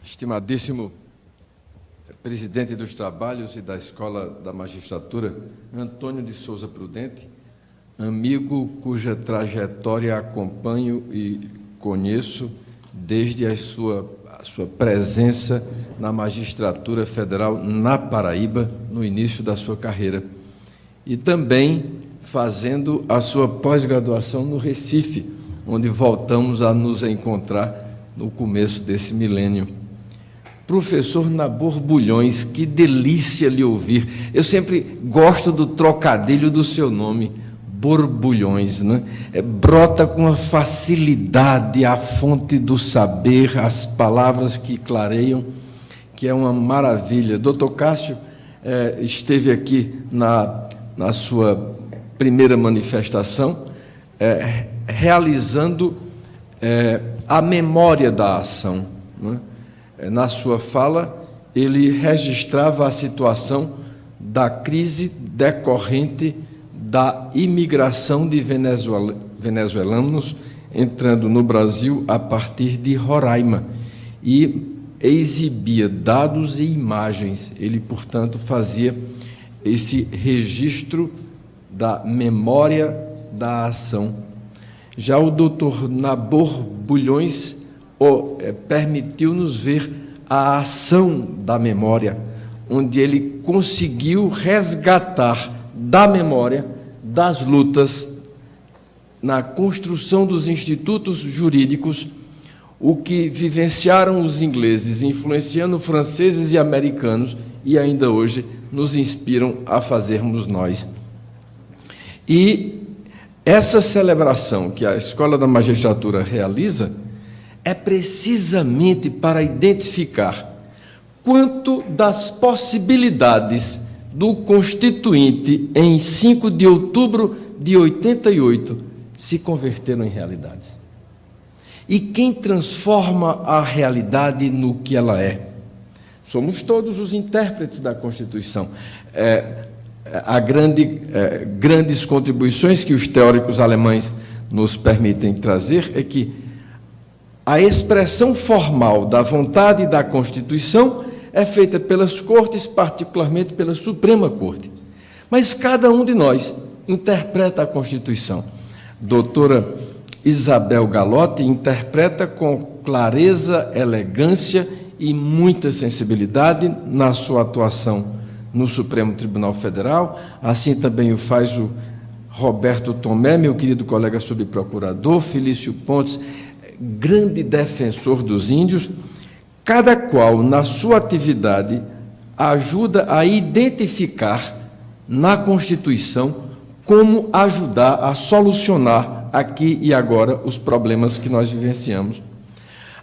Estimadíssimo presidente dos trabalhos e da Escola da Magistratura, Antônio de Souza Prudente, amigo cuja trajetória acompanho e conheço desde a sua presença na Magistratura Federal na Paraíba, no início da sua carreira, e também fazendo a sua pós-graduação no Recife, onde voltamos a nos encontrar no começo desse milênio. Professor Nabor Bulhões, que delícia lhe ouvir. Eu sempre gosto do trocadilho do seu nome, borbulhões, né? Brota com uma facilidade a fonte do saber, as palavras que clareiam, que é uma maravilha. Doutor Cássio esteve aqui na sua primeira manifestação, realizando a memória da ação, né? Na sua fala, ele registrava a situação da crise decorrente da imigração de venezuelanos entrando no Brasil a partir de Roraima e exibia dados e imagens. Ele, portanto, fazia esse registro da memória da ação. Já o doutor Nabor Bulhões permitiu-nos ver a ação da memória, onde ele conseguiu resgatar da memória, das lutas, na construção dos institutos jurídicos, o que vivenciaram os ingleses, influenciando franceses e americanos, e ainda hoje nos inspiram a fazermos nós. E essa celebração que a Escola da Magistratura realiza é precisamente para identificar quanto das possibilidades do Constituinte em 5 de outubro de 88 se converteram em realidade. E quem transforma a realidade no que ela é? Somos todos os intérpretes da Constituição. Grandes contribuições que os teóricos alemães nos permitem trazer é que a expressão formal da vontade da Constituição é feita pelas Cortes, particularmente pela Suprema Corte. Mas cada um de nós interpreta a Constituição. Doutora Isabel Galotti interpreta com clareza, elegância e muita sensibilidade na sua atuação no Supremo Tribunal Federal. Assim também o faz o Roberto Tomé, meu querido colega subprocurador, Felício Pontes, grande defensor dos índios, cada qual, na sua atividade, ajuda a identificar na Constituição como ajudar a solucionar aqui e agora os problemas que nós vivenciamos.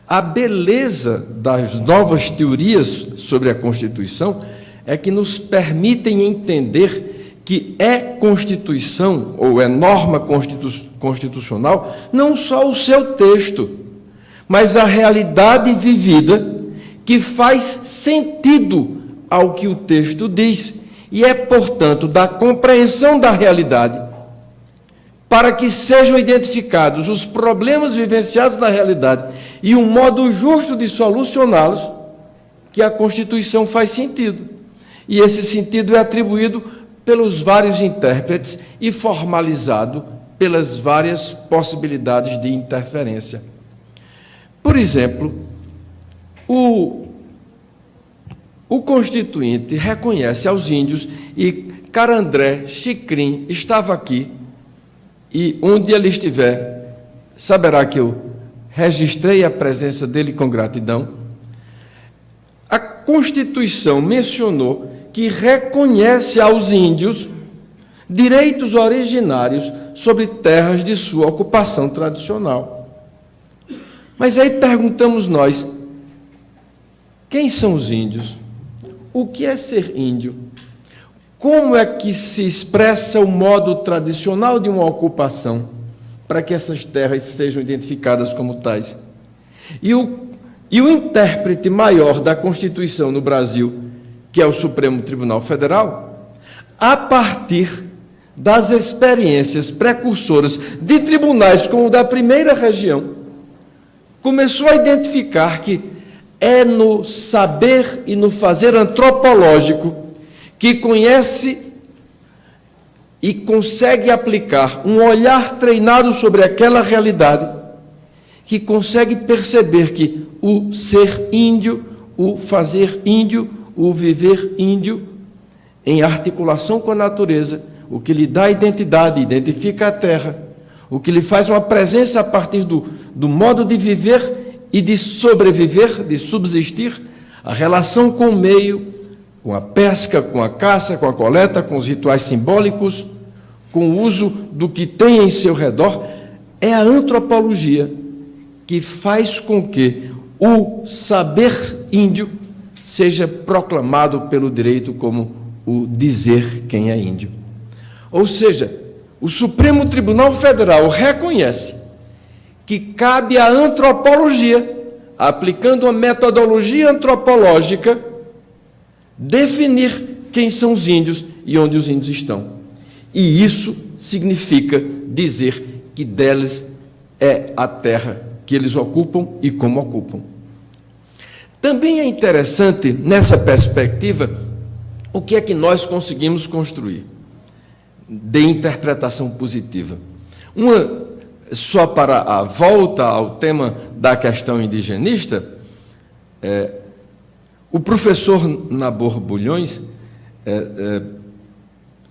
A beleza das novas teorias sobre a Constituição é que nos permitem entender que é Constituição, ou é norma constitucional, não só o seu texto, mas a realidade vivida que faz sentido ao que o texto diz. E é, portanto, da compreensão da realidade, para que sejam identificados os problemas vivenciados na realidade e um modo justo de solucioná-los, que a Constituição faz sentido. E esse sentido é atribuído pelos vários intérpretes e formalizado pelas várias possibilidades de interferência. Por exemplo, o Constituinte reconhece aos índios, e Carandré Chicrin estava aqui, e onde ele estiver, saberá que eu registrei a presença dele com gratidão. A Constituição mencionou que reconhece aos índios direitos originários sobre terras de sua ocupação tradicional. Mas aí perguntamos nós, quem são os índios? O que é ser índio? Como é que se expressa o modo tradicional de uma ocupação para que essas terras sejam identificadas como tais? E o intérprete maior da Constituição no Brasil, que é o Supremo Tribunal Federal, a partir das experiências precursoras de tribunais como o da primeira região, começou a identificar que é no saber e no fazer antropológico que conhece e consegue aplicar um olhar treinado sobre aquela realidade, que consegue perceber que o ser índio, o fazer índio, o viver índio, em articulação com a natureza, o que lhe dá identidade, identifica a terra, o que lhe faz uma presença a partir do modo de viver e de sobreviver, de subsistir, a relação com o meio, com a pesca, com a caça, com a coleta, com os rituais simbólicos, com o uso do que tem em seu redor, é a antropologia que faz com que o saber índio seja proclamado pelo direito como o dizer quem é índio. Ou seja, o Supremo Tribunal Federal reconhece que cabe à antropologia, aplicando uma metodologia antropológica, definir quem são os índios e onde os índios estão. E isso significa dizer que deles é a terra que eles ocupam e como ocupam. Também é interessante, nessa perspectiva, o que é que nós conseguimos construir de interpretação positiva. Só para a volta ao tema da questão indigenista, o professor Nabor Bulhões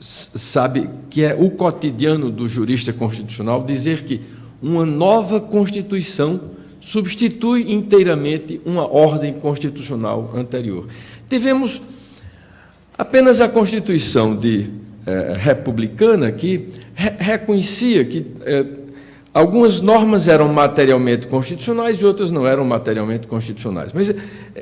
sabe que é o cotidiano do jurista constitucional dizer que uma nova Constituição substitui inteiramente uma ordem constitucional anterior. Tivemos apenas a Constituição republicana que reconhecia que algumas normas eram materialmente constitucionais e outras não eram materialmente constitucionais. Mas,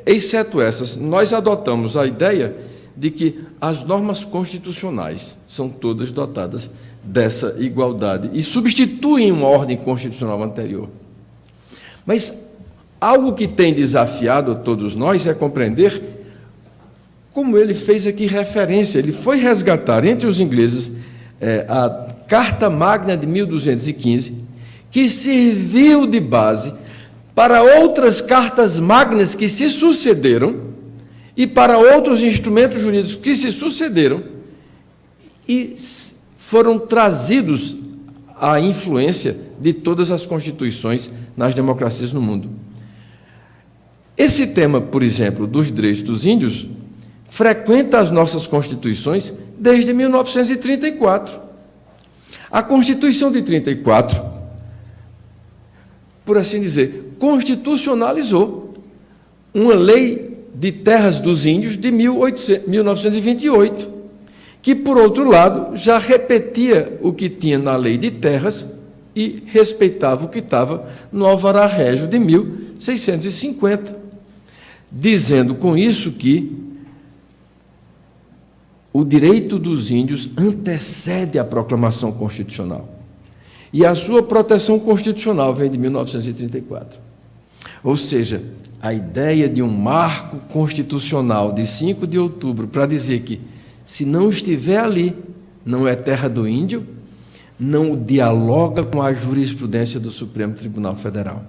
exceto essas, nós adotamos a ideia de que as normas constitucionais são todas dotadas dessa igualdade e substituem uma ordem constitucional anterior. Mas algo que tem desafiado todos nós é compreender como ele fez aqui referência. Ele foi resgatar entre os ingleses a Carta Magna de 1215, que serviu de base para outras cartas magnas que se sucederam e para outros instrumentos jurídicos que se sucederam e foram trazidos à influência de todas as constituições nas democracias no mundo. Esse tema, por exemplo, dos direitos dos índios, frequenta as nossas constituições desde 1934. A Constituição de 34, por assim dizer, constitucionalizou uma lei de terras dos índios de 1928, que, por outro lado, já repetia o que tinha na lei de terras e respeitava o que estava no Alvará Régio de 1650, dizendo com isso que o direito dos índios antecede a proclamação constitucional. E a sua proteção constitucional vem de 1934. Ou seja, a ideia de um marco constitucional de 5 de outubro para dizer que, se não estiver ali, não é terra do índio, não dialoga com a jurisprudência do Supremo Tribunal Federal.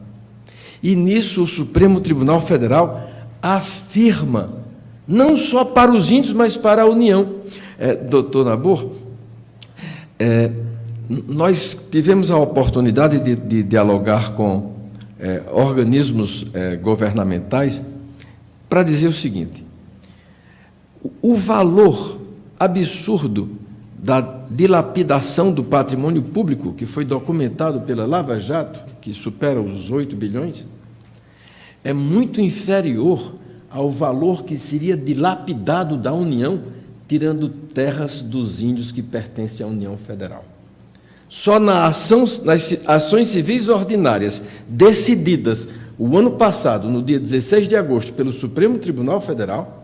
E nisso o Supremo Tribunal Federal afirma, não só para os índios, mas para a União. Doutor Nabor, nós tivemos a oportunidade de dialogar com organismos governamentais para dizer o seguinte: o valor absurdo da dilapidação do patrimônio público, que foi documentado pela Lava Jato, que supera os 8 bilhões, é muito inferior ao valor que seria dilapidado da União, tirando terras dos índios que pertencem à União Federal. Só nas ações civis ordinárias decididas o ano passado, no dia 16 de agosto, pelo Supremo Tribunal Federal,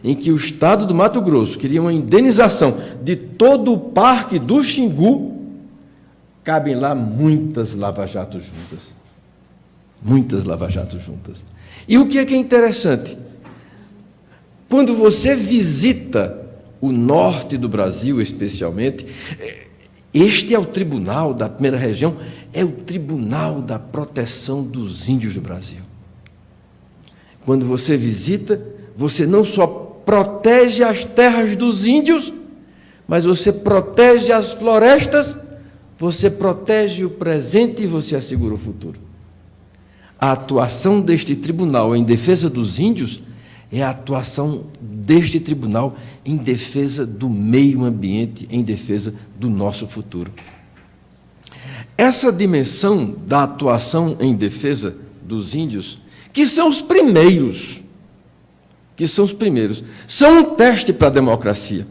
em que o Estado do Mato Grosso queria uma indenização de todo o Parque do Xingu, cabem lá muitas lava-jatos juntas. Muitas lava-jatos juntas. E o que é interessante? Quando você visita o norte do Brasil, especialmente, este é o tribunal da primeira região, é o tribunal da proteção dos índios do Brasil. Quando você visita, você não só protege as terras dos índios, mas você protege as florestas, você protege o presente e você assegura o futuro. A atuação deste tribunal em defesa dos índios é a atuação deste tribunal em defesa do meio ambiente, em defesa do nosso futuro. Essa dimensão da atuação em defesa dos índios, que são os primeiros, são um teste para a democracia.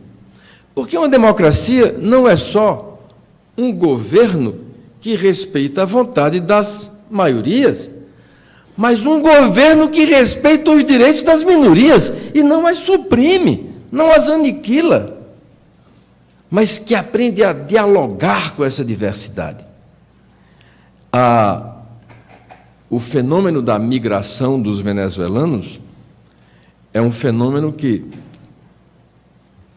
Porque uma democracia não é só um governo que respeita a vontade das maiorias, mas um governo que respeita os direitos das minorias e não as suprime, não as aniquila, mas que aprende a dialogar com essa diversidade. O fenômeno da migração dos venezuelanos é um fenômeno que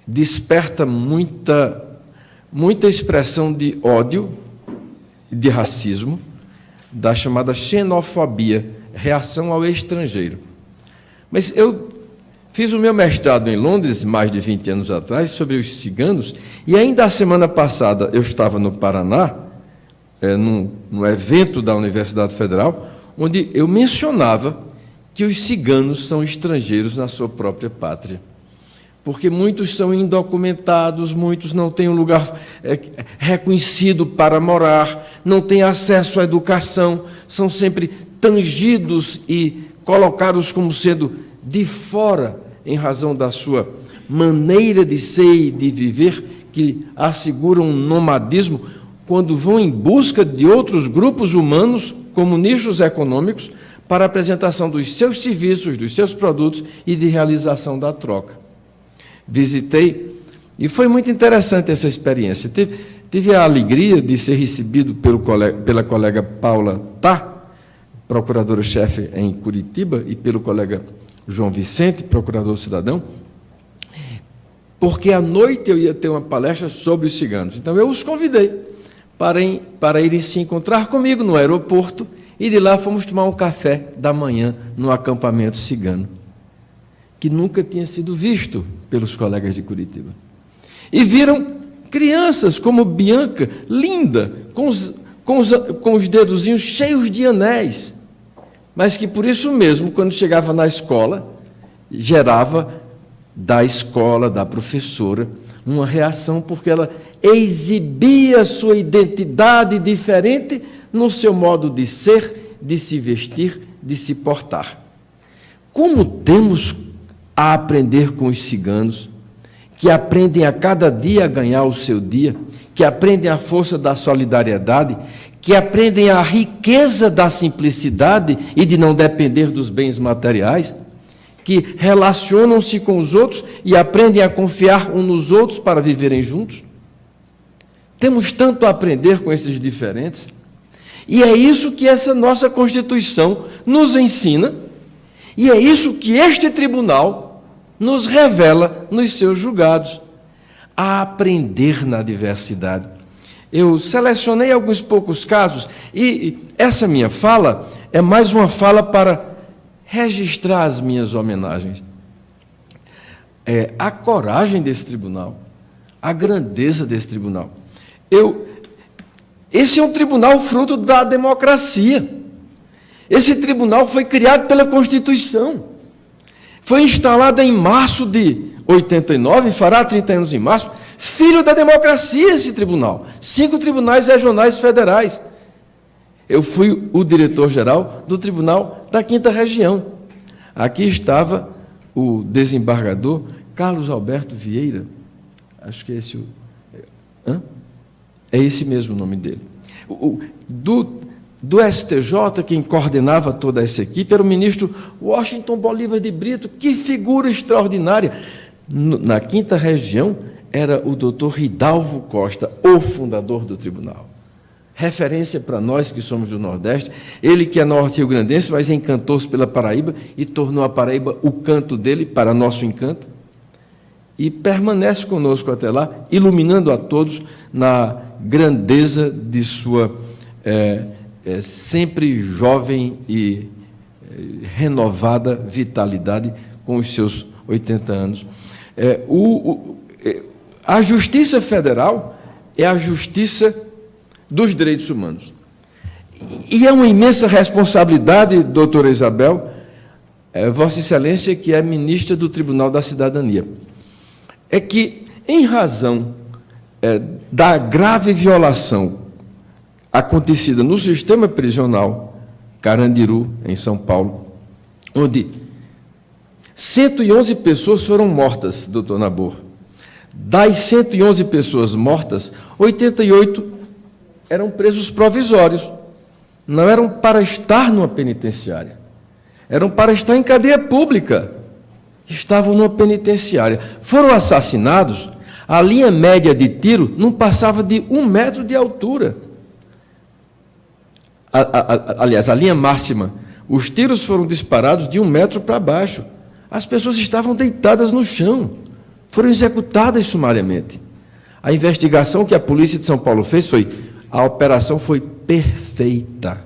desperta muita expressão de ódio e de racismo, da chamada xenofobia, reação ao estrangeiro. Mas eu fiz o meu mestrado em Londres, mais de 20 anos atrás, sobre os ciganos, e ainda a semana passada eu estava no Paraná, num evento da Universidade Federal, onde eu mencionava que os ciganos são estrangeiros na sua própria pátria. Porque muitos são indocumentados, muitos não têm um lugar reconhecido para morar, não têm acesso à educação, são sempre tangidos e colocados como sendo de fora, em razão da sua maneira de ser e de viver, que asseguram um nomadismo, quando vão em busca de outros grupos humanos, como nichos econômicos, para a apresentação dos seus serviços, dos seus produtos e de realização da troca. Visitei, e foi muito interessante essa experiência. Tive a alegria de ser recebido pela colega Paula Tá, procuradora-chefe em Curitiba, e pelo colega João Vicente, procurador cidadão, porque à noite eu ia ter uma palestra sobre os ciganos. Então, eu os convidei para irem se encontrar comigo no aeroporto, e de lá fomos tomar um café da manhã no acampamento cigano, que nunca tinha sido visto pelos colegas de Curitiba. E viram crianças como Bianca, linda, com os dedozinhos cheios de anéis, mas que, por isso mesmo, quando chegava na escola, gerava da escola, da professora, uma reação, porque ela exibia sua identidade diferente no seu modo de ser, de se vestir, de se portar. Como temos a aprender com os ciganos, que aprendem a cada dia a ganhar o seu dia, que aprendem a força da solidariedade, que aprendem a riqueza da simplicidade e de não depender dos bens materiais, que relacionam-se com os outros e aprendem a confiar uns nos outros para viverem juntos. Temos tanto a aprender com esses diferentes, e é isso que essa nossa Constituição nos ensina, e é isso que este tribunal nos revela nos seus julgados, a aprender na diversidade. Eu selecionei alguns poucos casos, e essa minha fala é mais uma fala para registrar as minhas homenagens. A coragem desse tribunal, a grandeza desse tribunal. Esse é um tribunal fruto da democracia. Esse tribunal foi criado pela Constituição. Foi instalado em março de 89, fará 30 anos em março, filho da democracia esse tribunal. 5 tribunais regionais federais. Eu fui o diretor-geral do Tribunal da 5ª Região. Aqui estava o desembargador Carlos Alberto Vieira, acho que é esse é esse mesmo o nome dele. Do STJ, quem coordenava toda essa equipe era o ministro Washington Bolívar de Brito, que figura extraordinária. Na 5ª Região era o doutor Ridalvo Costa, o fundador do tribunal. Referência para nós que somos do Nordeste, ele que é norte-riograndense, mas encantou-se pela Paraíba e tornou a Paraíba o canto dele, para nosso encanto, e permanece conosco até lá, iluminando a todos na grandeza de sua sempre jovem e renovada vitalidade com os seus 80 anos. A Justiça Federal é a justiça dos direitos humanos. E é uma imensa responsabilidade, doutora Isabel, Vossa Excelência, que é ministra do Tribunal da Cidadania, é que, em razão da grave violação acontecida no sistema prisional Carandiru, em São Paulo, onde 111 pessoas foram mortas, doutor Nabor. Das 111 pessoas mortas, 88 eram presos provisórios. Não eram para estar numa penitenciária. Eram para estar em cadeia pública. Estavam numa penitenciária. Foram assassinados, a linha média de tiro não passava de 1 metro de altura. Aliás, a linha máxima. Os tiros foram disparados de 1 metro para baixo. As pessoas estavam deitadas no chão. Foram executadas sumariamente. A investigação que a Polícia de São Paulo fez a operação foi perfeita.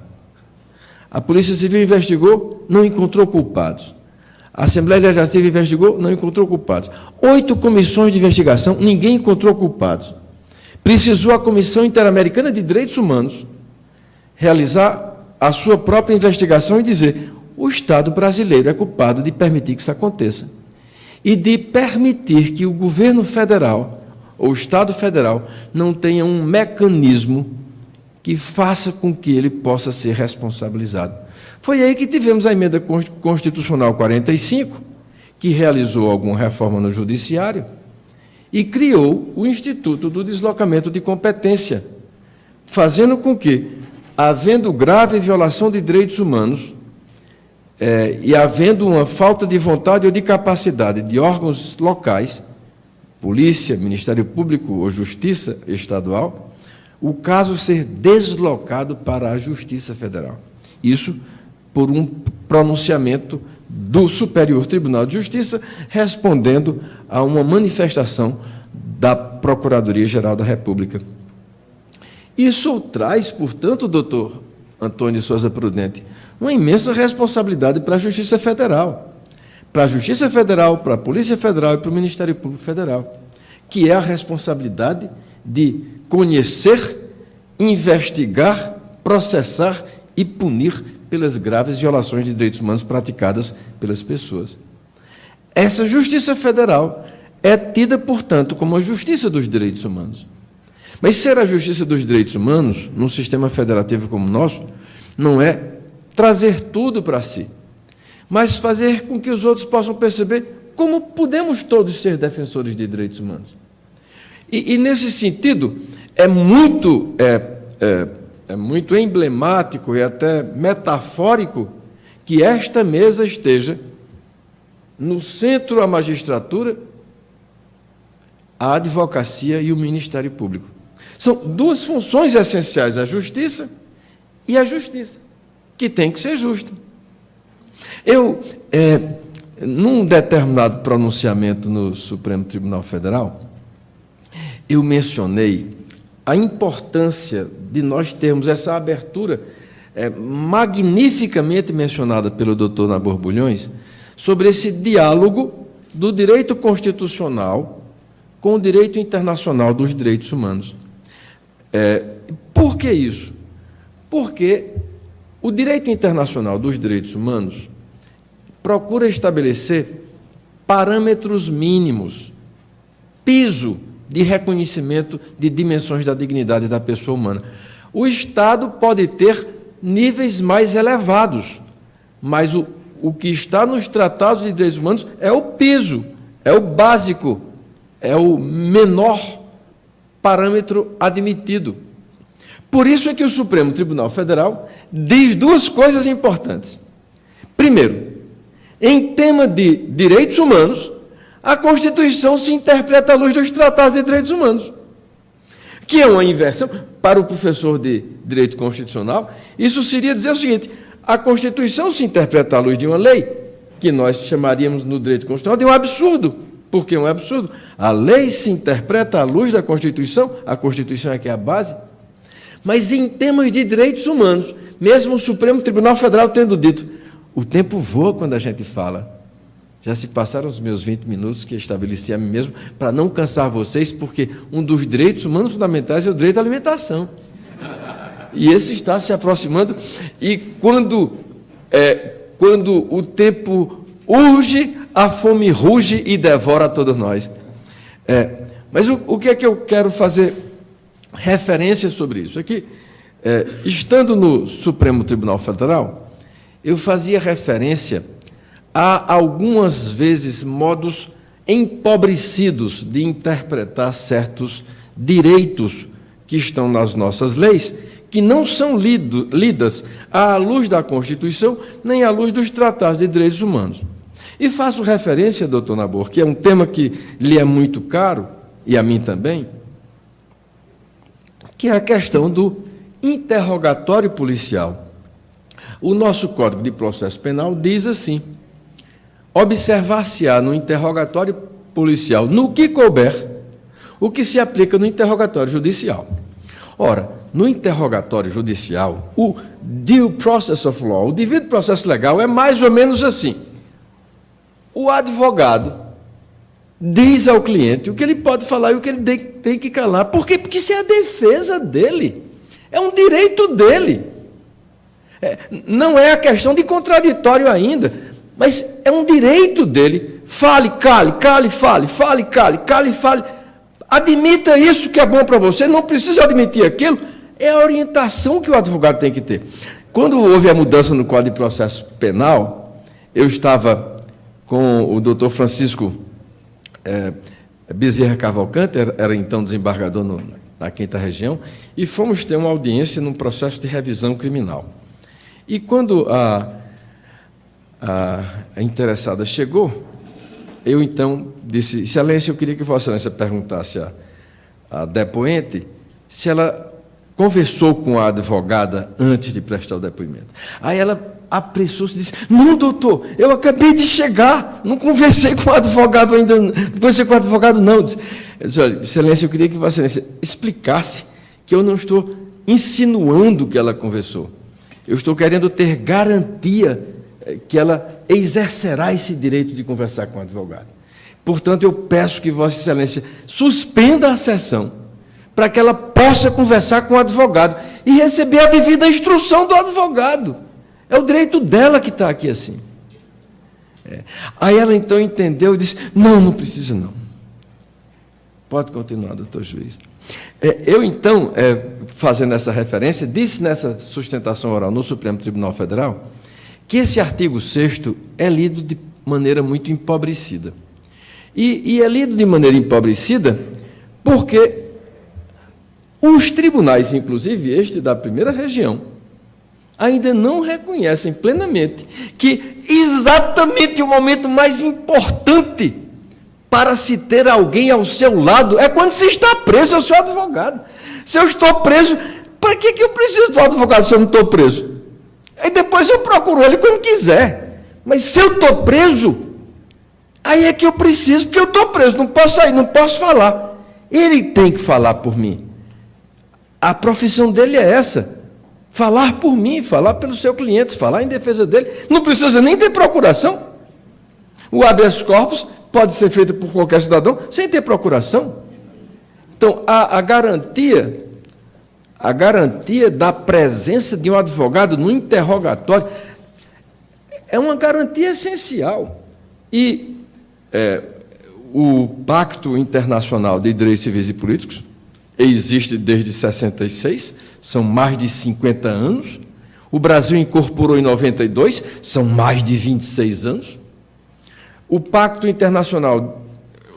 A Polícia Civil investigou, não encontrou culpados. A Assembleia Legislativa investigou, não encontrou culpados. 8 comissões de investigação, ninguém encontrou culpados. Precisou a Comissão Interamericana de Direitos Humanos realizar a sua própria investigação e dizer: o Estado brasileiro é culpado de permitir que isso aconteça. E de permitir que o governo federal, ou o Estado federal, não tenha um mecanismo que faça com que ele possa ser responsabilizado. Foi aí que tivemos a Emenda Constitucional 45, que realizou alguma reforma no Judiciário e criou o Instituto do Deslocamento de Competência, fazendo com que, havendo grave violação de direitos humanos, e havendo uma falta de vontade ou de capacidade de órgãos locais, Polícia, Ministério Público ou Justiça Estadual, o caso ser deslocado para a Justiça Federal. Isso por um pronunciamento do Superior Tribunal de Justiça, respondendo a uma manifestação da Procuradoria-Geral da República. Isso traz, portanto, doutor Antônio Souza Prudente, uma imensa responsabilidade para a Justiça Federal. Para a Justiça Federal, para a Polícia Federal e para o Ministério Público Federal, que é a responsabilidade de conhecer, investigar, processar e punir pelas graves violações de direitos humanos praticadas pelas pessoas. Essa Justiça Federal é tida, portanto, como a Justiça dos Direitos Humanos. Mas ser a Justiça dos Direitos Humanos, num sistema federativo como o nosso, não é trazer tudo para si, mas fazer com que os outros possam perceber como podemos todos ser defensores de direitos humanos. E nesse sentido, é muito emblemático e até metafórico que esta mesa esteja no centro a magistratura, a advocacia e o Ministério Público. São duas funções essenciais, a justiça e a justiça, que tem que ser justa. Num determinado pronunciamento no Supremo Tribunal Federal, eu mencionei a importância de nós termos essa abertura magnificamente mencionada pelo doutor Nabor Bulhões sobre esse diálogo do direito constitucional com o direito internacional dos direitos humanos. Por que isso? Porque o direito internacional dos direitos humanos procura estabelecer parâmetros mínimos, piso de reconhecimento de dimensões da dignidade da pessoa humana. O Estado pode ter níveis mais elevados, mas o que está nos tratados de direitos humanos é o piso, é o básico, é o menor parâmetro admitido. Por isso é que o Supremo Tribunal Federal diz duas coisas importantes. Primeiro, em tema de direitos humanos, a Constituição se interpreta à luz dos tratados de direitos humanos, que é uma inversão. Para o professor de direito constitucional, isso seria dizer o seguinte: a Constituição se interpreta à luz de uma lei, que nós chamaríamos no direito constitucional de um absurdo. Por que um absurdo? A lei se interpreta à luz da Constituição, a Constituição é que é a base. Mas em temas de direitos humanos, mesmo o Supremo Tribunal Federal tendo dito, O tempo voa quando a gente fala. Já se passaram os meus 20 minutos que estabeleci a mim mesmo para não cansar vocês, porque um dos direitos humanos fundamentais é o direito à alimentação. E esse está se aproximando. E quando o tempo urge, a fome ruge e devora todos nós. Mas o que é que eu quero fazer referência sobre isso? É que, estando no Supremo Tribunal Federal, eu fazia referência a algumas vezes modos empobrecidos de interpretar certos direitos que estão nas nossas leis, que não são lidas à luz da Constituição, nem à luz dos tratados de direitos humanos. E faço referência, doutor Nabor, que é um tema que lhe é muito caro, e a mim também, que é a questão do interrogatório policial. O nosso Código de Processo Penal diz assim: observar-se-á no interrogatório policial, no que couber, o que se aplica no interrogatório judicial. Ora, no interrogatório judicial, o due process of law, o devido processo legal, é mais ou menos assim. O advogado diz ao cliente o que ele pode falar e o que ele tem que calar. Por quê? Porque isso é a defesa dele. É um direito dele. Não é a questão de contraditório ainda, mas é um direito dele. Fale, cale, fale. Admita isso que é bom para você, não precisa admitir aquilo. É a orientação que o advogado tem que ter. Quando houve a mudança no Código de Processo Penal, eu estava com o doutor Francisco Bezerra Cavalcante, era então desembargador na 5ª Região, e fomos ter uma audiência num processo de revisão criminal. E quando a interessada chegou, eu então disse: Excelência, eu queria que Vossa Excelência perguntasse à depoente se ela conversou com a advogada antes de prestar o depoimento. Aí ela apressou-se e disse: não, doutor, eu acabei de chegar, não conversei com o advogado ainda, não conversei com o advogado, não. Eu disse: olha, Excelência, eu queria que Vossa Excelência explicasse que eu não estou insinuando que ela conversou. Eu estou querendo ter garantia que ela exercerá esse direito de conversar com o advogado. Portanto, eu peço que Vossa Excelência suspenda a sessão para que ela possa conversar com o advogado e receber a devida instrução do advogado. É o direito dela que está aqui assim. Aí ela então entendeu e disse: não precisa não. Pode continuar, doutor juiz. Eu então, fazendo essa referência, disse nessa sustentação oral no Supremo Tribunal Federal que esse artigo 6º é lido de maneira muito empobrecida. E é lido de maneira empobrecida porque os tribunais, inclusive este da 1ª Região, ainda não reconhecem plenamente que exatamente o momento mais importante para se ter alguém ao seu lado é quando se está preso, eu sou advogado. Se eu estou preso, para que eu preciso do advogado se eu não estou preso? Aí depois eu procuro ele quando quiser. Mas se eu estou preso, aí é que eu preciso, porque eu estou preso, não posso sair, não posso falar. Ele tem que falar por mim. A profissão dele é essa: falar por mim, falar pelos seus clientes, falar em defesa dele. Não precisa nem ter procuração. O habeas corpus pode ser feito por qualquer cidadão sem ter procuração. Então, a garantia da presença de um advogado no interrogatório é uma garantia essencial. E o Pacto Internacional de Direitos Civis e Políticos existe desde 66, são mais de 50 anos. O Brasil incorporou em 92, são mais de 26 anos. O Pacto Internacional,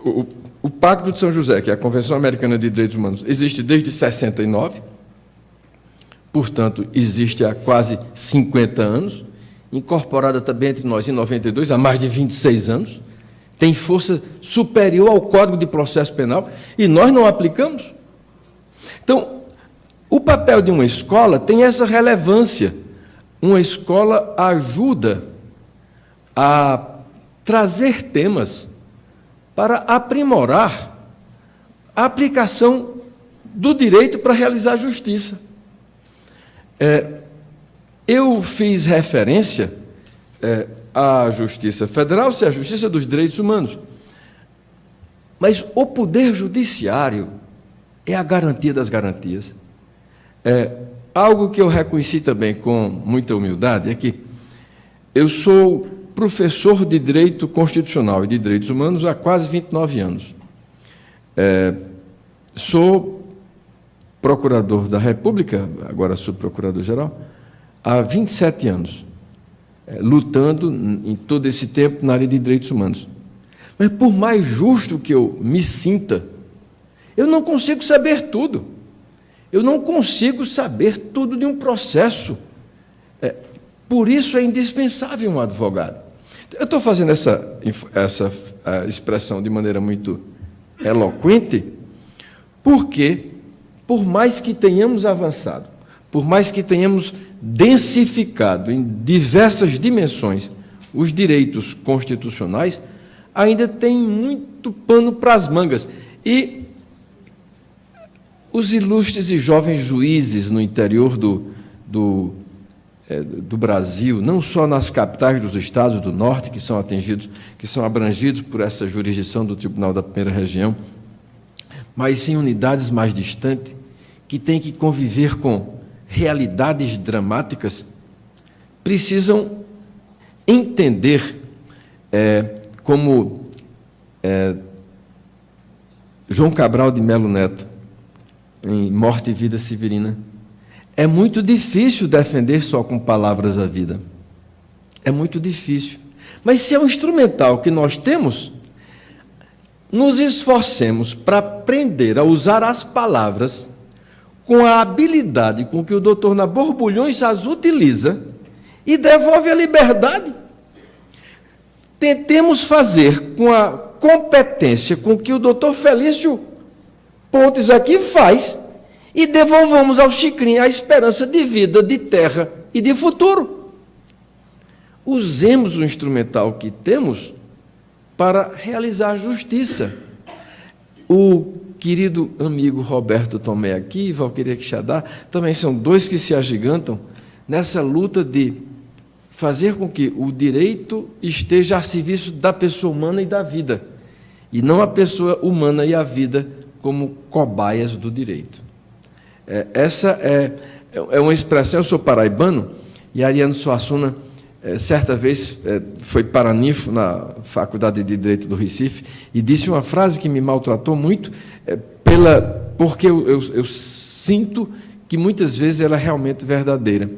o Pacto de São José, que é a Convenção Americana de Direitos Humanos, existe desde 69, portanto, existe há quase 50 anos, incorporada também entre nós em 92, há mais de 26 anos, tem força superior ao Código de Processo Penal, e nós não aplicamos. Então, o papel de uma escola tem essa relevância. Uma escola ajuda a trazer temas para aprimorar a aplicação do direito para realizar justiça. Eu fiz referência a Justiça Federal ser a Justiça dos Direitos Humanos. Mas o Poder Judiciário é a garantia das garantias. Algo que eu reconheci também com muita humildade é que eu sou professor de Direito Constitucional e de Direitos Humanos há quase 29 anos. Sou procurador da República, agora subprocurador-geral, há 27 anos, lutando em todo esse tempo na área de direitos humanos. Mas, por mais justo que eu me sinta, eu não consigo saber tudo. Eu não consigo saber tudo de um processo. Por isso é indispensável um advogado. Eu estou fazendo essa expressão de maneira muito eloquente, porque, por mais que tenhamos avançado, por mais que tenhamos densificado em diversas dimensões os direitos constitucionais, ainda tem muito pano para as mangas. E os ilustres e jovens juízes no interior do Brasil, não só nas capitais dos estados do norte, que são abrangidos por essa jurisdição do Tribunal da Primeira Região, mas em unidades mais distantes, que têm que conviver com realidades dramáticas, precisam entender, como João Cabral de Melo Neto, em Morte e Vida Severina, é muito difícil defender só com palavras a vida. É muito difícil. Mas se é um instrumental que nós temos, nos esforcemos para aprender a usar as palavras com a habilidade com que o doutor Nabor Bulhões as utiliza e devolve a liberdade. Tentemos fazer com a competência com que o doutor Felício Pontes aqui faz e devolvamos ao Chicrinha a esperança de vida, de terra e de futuro. Usemos o instrumental que temos para realizar justiça. O querido amigo Roberto Tomé aqui e Valquíria Quixadá também são dois que se agigantam nessa luta de fazer com que o direito esteja a serviço da pessoa humana e da vida, e não a pessoa humana e a vida como cobaias do direito. Essa é uma expressão. Eu sou paraibano, e Ariano Suassuna, certa vez, foi paraninfo na Faculdade de Direito do Recife, e disse uma frase que me maltratou muito, porque eu sinto que muitas vezes ela é realmente verdadeira.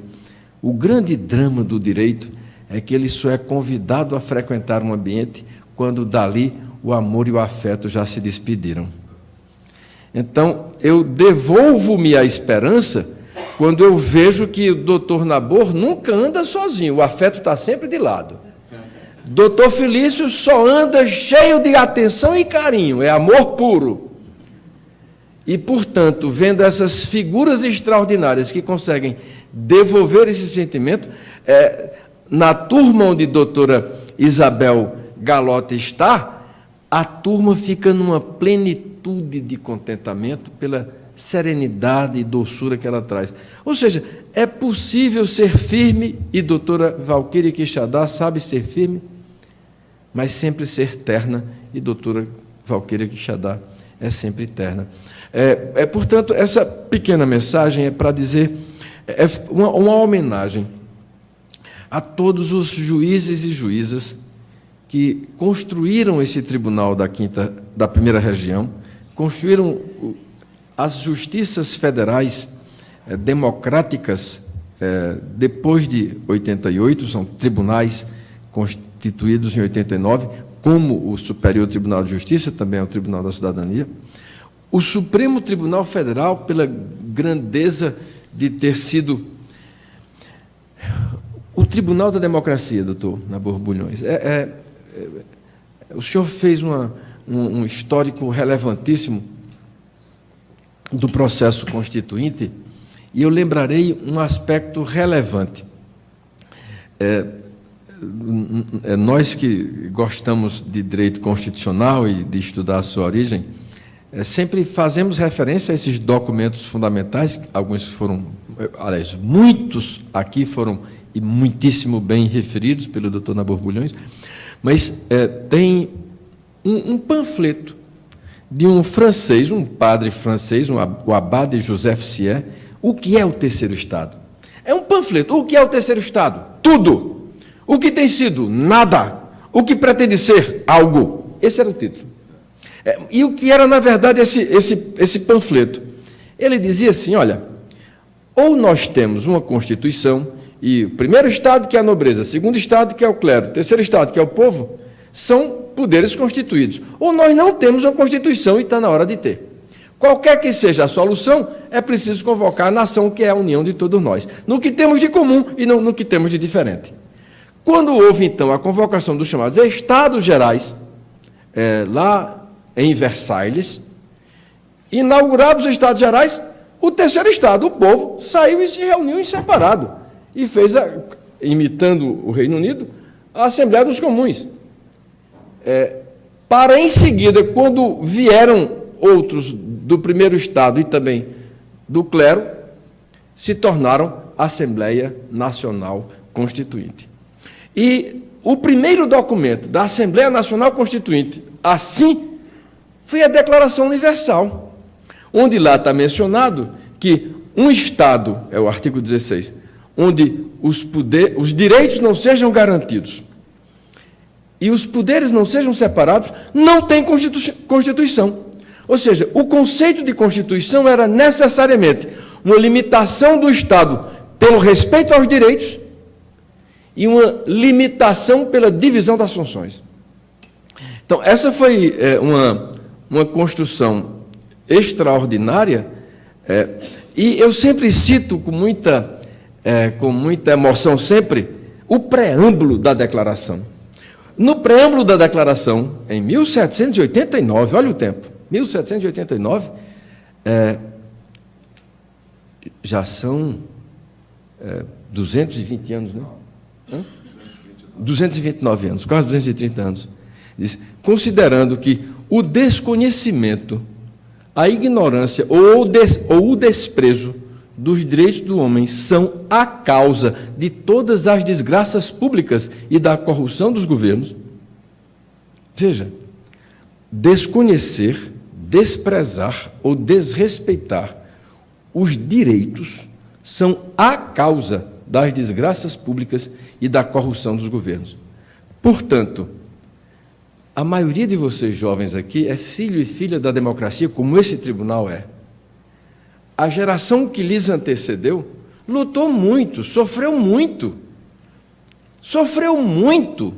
O grande drama do direito é que ele só é convidado a frequentar um ambiente quando dali o amor e o afeto já se despediram. Então, eu devolvo-me a esperança quando eu vejo que o doutor Nabor nunca anda sozinho, o afeto está sempre de lado. Doutor Felício só anda cheio de atenção e carinho, é amor puro. E, portanto, vendo essas figuras extraordinárias que conseguem devolver esse sentimento, na turma onde a doutora Isabel Galotti está, a turma fica numa plenitude de contentamento pela serenidade e doçura que ela traz. Ou seja, é possível ser firme, e doutora Valquíria Quixadá sabe ser firme, mas sempre ser terna, e doutora Valquíria Quixadá é sempre terna. Portanto, essa pequena mensagem é para dizer, uma homenagem a todos os juízes e juízas que construíram esse tribunal da Primeira Região, construíram as justiças federais democráticas depois de 88, são tribunais constituídos em 89, como o Superior Tribunal de Justiça, também é o Tribunal da Cidadania, o Supremo Tribunal Federal, pela grandeza de ter sido o Tribunal da Democracia, doutor Nabor Bulhões. O senhor fez um histórico relevantíssimo do processo constituinte, e eu lembrarei um aspecto relevante. Nós que gostamos de direito constitucional e de estudar a sua origem, sempre fazemos referência a esses documentos fundamentais, alguns foram, aliás, muitos aqui foram e muitíssimo bem referidos pelo Dr. Nabor Bulhões, mas tem um panfleto de um francês, um padre francês, o abade Joseph Sier, o que é o terceiro Estado. É um panfleto. O que é o terceiro Estado? Tudo. O que tem sido? Nada. O que pretende ser? Algo. Esse era o título. E o que era, na verdade, esse panfleto? Ele dizia assim, olha, ou nós temos uma Constituição, e o primeiro Estado, que é a nobreza, o segundo Estado, que é o clero, o terceiro Estado, que é o povo, são poderes constituídos. Ou nós não temos uma Constituição e está na hora de ter. Qualquer que seja a solução, é preciso convocar a nação, que é a união de todos nós, no que temos de comum e no que temos de diferente. Quando houve, então, a convocação dos chamados Estados Gerais, lá em Versalhes, inaugurados os Estados Gerais, o terceiro Estado, o povo, saiu e se reuniu em separado, e fez, imitando o Reino Unido, a Assembleia dos Comuns. Para, em seguida, quando vieram outros do primeiro Estado e também do clero, se tornaram Assembleia Nacional Constituinte. E o primeiro documento da Assembleia Nacional Constituinte, assim, foi a Declaração Universal, onde lá está mencionado que um Estado, é o artigo 16, onde os direitos não sejam garantidos e os poderes não sejam separados, não tem Constituição. Ou seja, o conceito de Constituição era necessariamente uma limitação do Estado pelo respeito aos direitos e uma limitação pela divisão das funções. Então, essa foi uma construção extraordinária, e eu sempre cito com muita emoção, sempre, o preâmbulo da Declaração. No preâmbulo da Declaração, em 1789, olha o tempo, 1789, já são 220 anos, né? 229 anos, quase 230 anos. Diz, considerando que o desconhecimento, a ignorância ou o desprezo dos direitos do homem são a causa de todas as desgraças públicas e da corrupção dos governos. Veja, desconhecer, desprezar ou desrespeitar os direitos são a causa das desgraças públicas e da corrupção dos governos. Portanto, a maioria de vocês jovens aqui é filho e filha da democracia, como esse tribunal é. A geração que lhes antecedeu lutou muito, sofreu muito. Sofreu muito.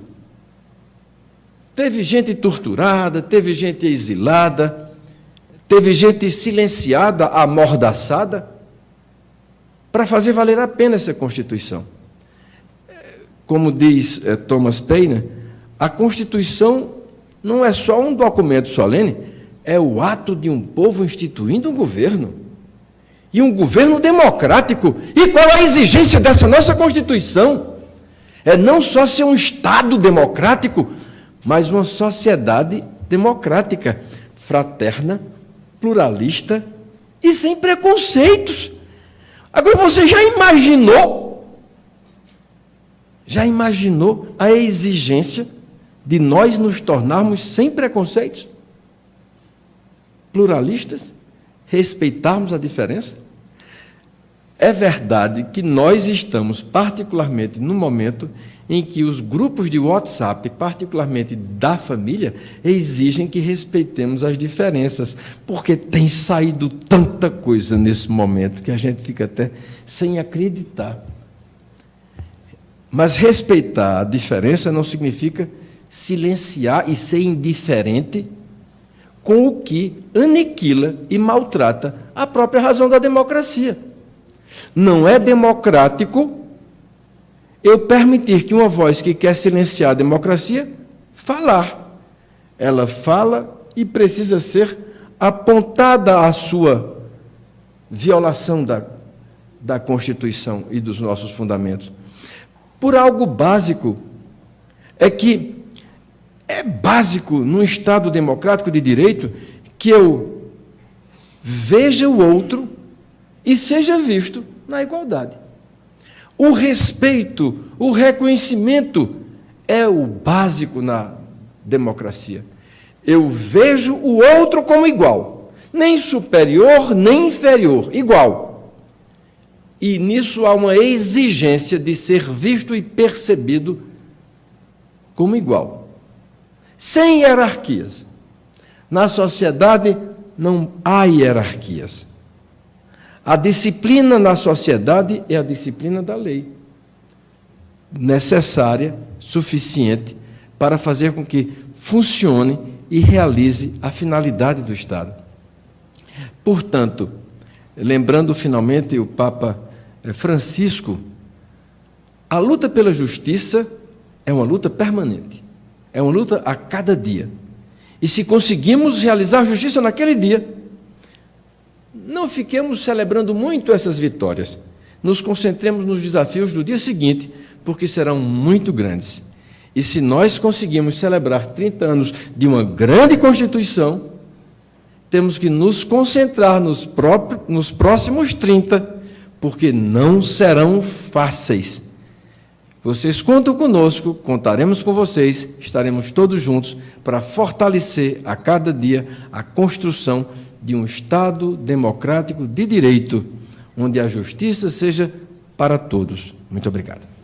Teve gente torturada, teve gente exilada, teve gente silenciada, amordaçada, para fazer valer a pena essa Constituição. Como diz Thomas Paine, a Constituição não é só um documento solene, é o ato de um povo instituindo um governo. E um governo democrático. E qual a exigência dessa nossa Constituição? É não só ser um Estado democrático, mas uma sociedade democrática, fraterna, pluralista e sem preconceitos. Agora, você já imaginou a exigência de nós nos tornarmos sem preconceitos, pluralistas, respeitarmos a diferença? É verdade que nós estamos, particularmente no momento em que os grupos de WhatsApp, particularmente da família, exigem que respeitemos as diferenças, porque tem saído tanta coisa nesse momento que a gente fica até sem acreditar. Mas respeitar a diferença não significa silenciar e ser indiferente com o que aniquila e maltrata a própria razão da democracia. Não é democrático eu permitir que uma voz que quer silenciar a democracia falar. Ela fala e precisa ser apontada à sua violação da Constituição e dos nossos fundamentos. Por algo básico, é que é básico num Estado democrático de direito que eu veja o outro e seja visto na igualdade. O respeito, o reconhecimento é o básico na democracia. Eu vejo o outro como igual, nem superior, nem inferior, igual. E nisso há uma exigência de ser visto e percebido como igual, sem hierarquias. Na sociedade não há hierarquias. A disciplina na sociedade é a disciplina da lei, necessária, suficiente, para fazer com que funcione e realize a finalidade do Estado. Portanto, lembrando finalmente o Papa Francisco, a luta pela justiça é uma luta permanente, é uma luta a cada dia. E se conseguimos realizar a justiça naquele dia, não fiquemos celebrando muito essas vitórias. Nos concentremos nos desafios do dia seguinte, porque serão muito grandes. E se nós conseguimos celebrar 30 anos de uma grande Constituição, temos que nos concentrar nos próximos 30, porque não serão fáceis. Vocês contam conosco, contaremos com vocês, estaremos todos juntos para fortalecer a cada dia a construção de um Estado democrático de direito, onde a justiça seja para todos. Muito obrigado.